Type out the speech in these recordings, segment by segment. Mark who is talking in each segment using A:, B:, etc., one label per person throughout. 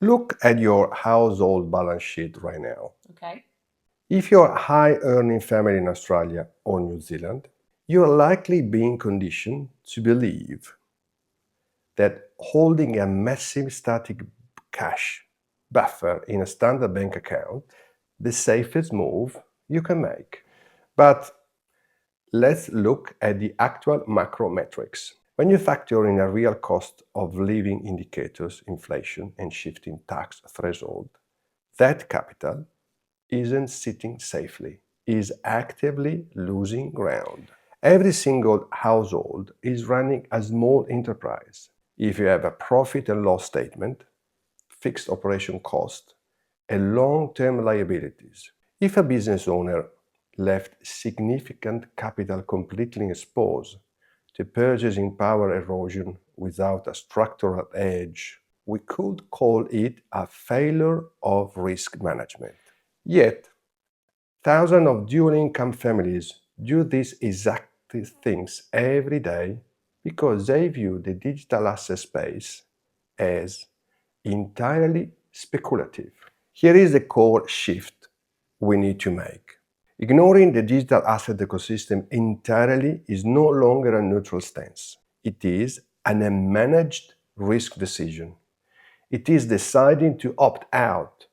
A: Look at your household balance sheet right now.
B: Okay.
A: If you're a high-earning family in Australia or New Zealand, you're likely being conditioned to believe that holding a massive static cash buffer in a standard bank account the safest move you can make. But let's look at the actual macro metrics. When you factor in a real cost of living indicators, inflation, and shifting tax threshold, that capital isn't sitting safely, is actively losing ground. Every single household is running a small enterprise. If you have a profit and loss statement, fixed operation cost, and long-term liabilities, if a business owner left significant capital completely exposed to purchasing power erosion without a structural edge, we could call it a failure of risk management. Yet, thousands of dual-income families do these exact things every day because they view the digital asset space as entirely speculative. Here is the core shift we need to make. Ignoring the digital asset ecosystem entirely is no longer a neutral stance. It is an unmanaged risk decision. It is deciding to opt out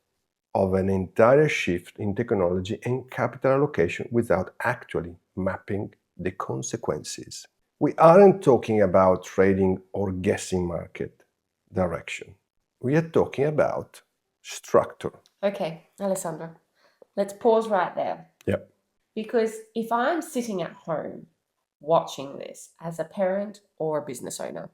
A: of an entire shift in technology and capital allocation without actually mapping the consequences. We aren't talking about trading or guessing market direction. We are talking about structure.
B: Okay, Alessandro, let's pause right there.
A: Yep.
B: Because if I'm sitting at home watching this as a parent or a business owner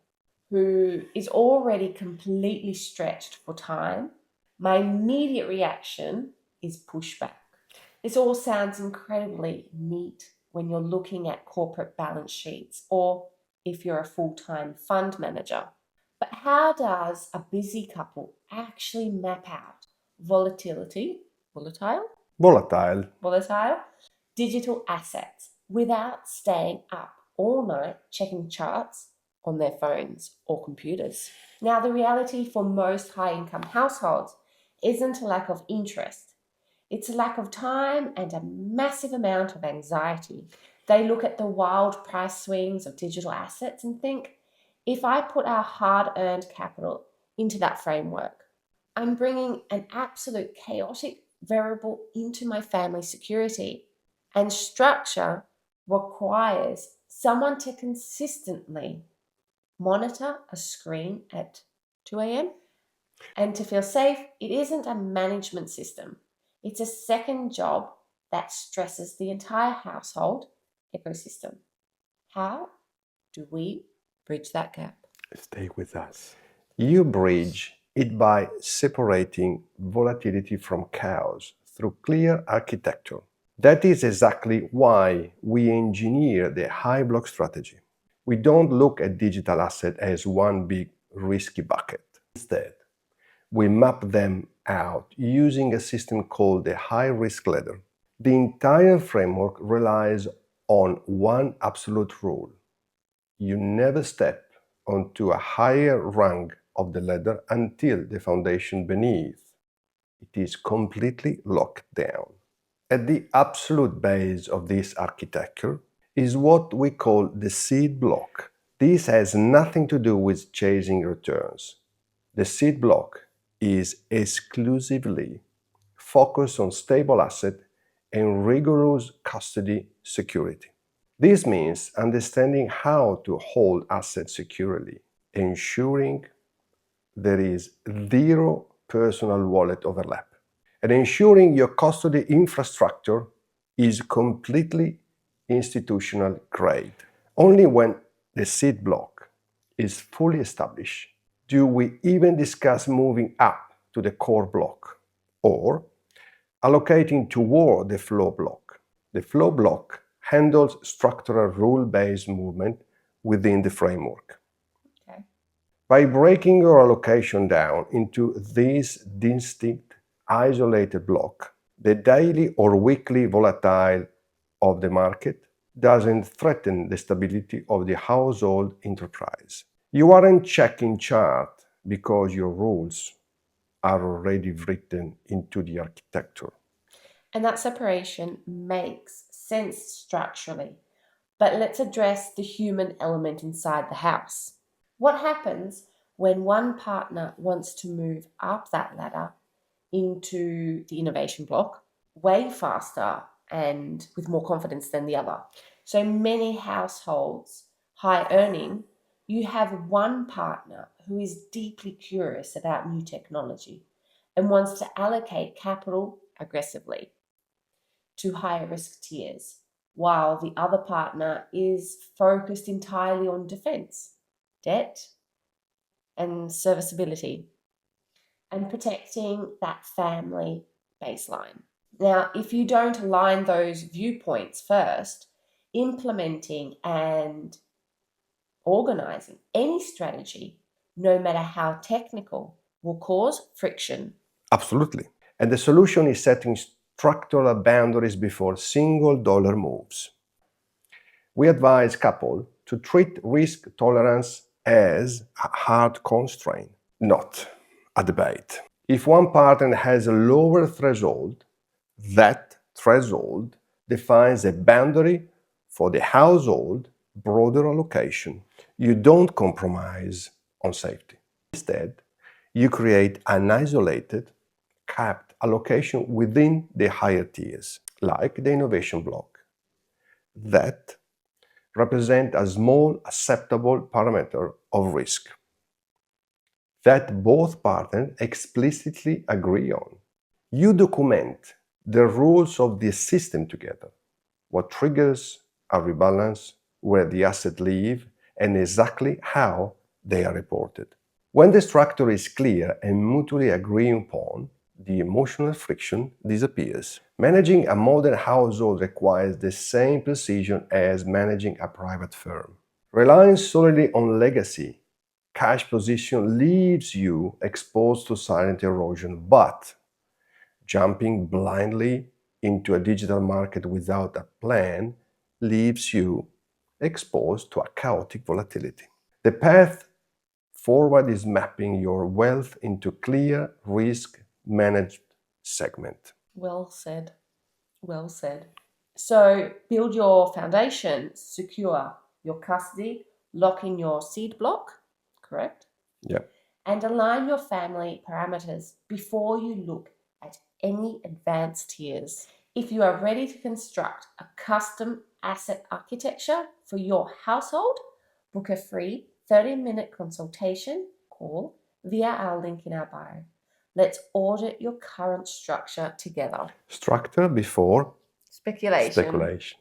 B: who is already completely stretched for time, my immediate reaction is pushback. This all sounds incredibly neat when you're looking at corporate balance sheets or if you're a full-time fund manager. But how does a busy couple actually map out volatile digital assets without staying up all night checking charts on their phones or computers? Now, the reality for most high income households isn't a lack of interest, it's a lack of time and a massive amount of anxiety. They look at the wild price swings of digital assets and think, if I put our hard earned capital into that framework, I'm bringing an absolute chaotic variable into my family security. And structure requires someone to consistently monitor a screen at 2 a.m. And to feel safe, it isn't a management system, it's a second job that stresses the entire household ecosystem. How do we bridge that gap?
A: Stay with us. You bridge it by separating volatility from chaos through clear architecture. That is exactly why we engineer the high block strategy. We don't look at digital assets as one big risky bucket. Instead, we map them out using a system called the High Risk Ladder. The entire framework relies on one absolute rule. You never step onto a higher rung of the ladder until the foundation beneath it is completely locked down. At the absolute base of this architecture is what we call the seed block. This has nothing to do with chasing returns. The seed block is exclusively focused on stable asset and rigorous custody security. This means understanding how to hold assets securely, ensuring there is zero personal wallet overlap, and ensuring your custody infrastructure is completely institutional grade. Only when the seed block is fully established do we even discuss moving up to the core block or allocating toward the flow block. The flow block handles structural rule-based movement within the framework.
B: Okay.
A: By breaking your allocation down into these distinct, isolated blocks, the daily or weekly volatile of the market doesn't threaten the stability of the household enterprise. You aren't checking chart because your rules are already written into the architecture.
B: And that separation makes sense structurally. But let's address the human element inside the house. What happens when one partner wants to move up that ladder into the innovation block way faster and with more confidence than the other? So many households, high earning, you have one partner who is deeply curious about new technology and wants to allocate capital aggressively to higher risk tiers, while the other partner is focused entirely on defense, debt, and serviceability, and protecting that family baseline. Now, if you don't align those viewpoints first, implementing and organizing any strategy, no matter how technical, will cause friction.
A: Absolutely. And the solution is setting structural boundaries before single dollar moves. We advise couples to treat risk tolerance as a hard constraint, not a debate. If one partner has a lower threshold, that threshold defines a boundary for the household broader allocation. You don't compromise on safety. Instead, you create an isolated, capped allocation within the higher tiers, like the innovation block, that represent a small acceptable parameter of risk that both partners explicitly agree on. You document the rules of the system together, what triggers a rebalance, where the assets live, and exactly how they are reported. When the structure is clear and mutually agreed upon, the emotional friction disappears. Managing a modern household requires the same precision as managing a private firm. Relying solely on legacy cash position leaves you exposed to silent erosion, but jumping blindly into a digital market without a plan leaves you exposed to a chaotic volatility. The path forward is mapping your wealth into clear, risk-managed segment.
B: Well said. Well said. So build your foundation, secure your custody, lock in your seed block, correct?
A: Yeah.
B: And align your family parameters before you look at any advanced tiers. If you are ready to construct a custom asset architecture for your household, book a free 30-minute consultation call via our link in our bio. Let's audit your current structure together.
A: Structure before
B: Speculation.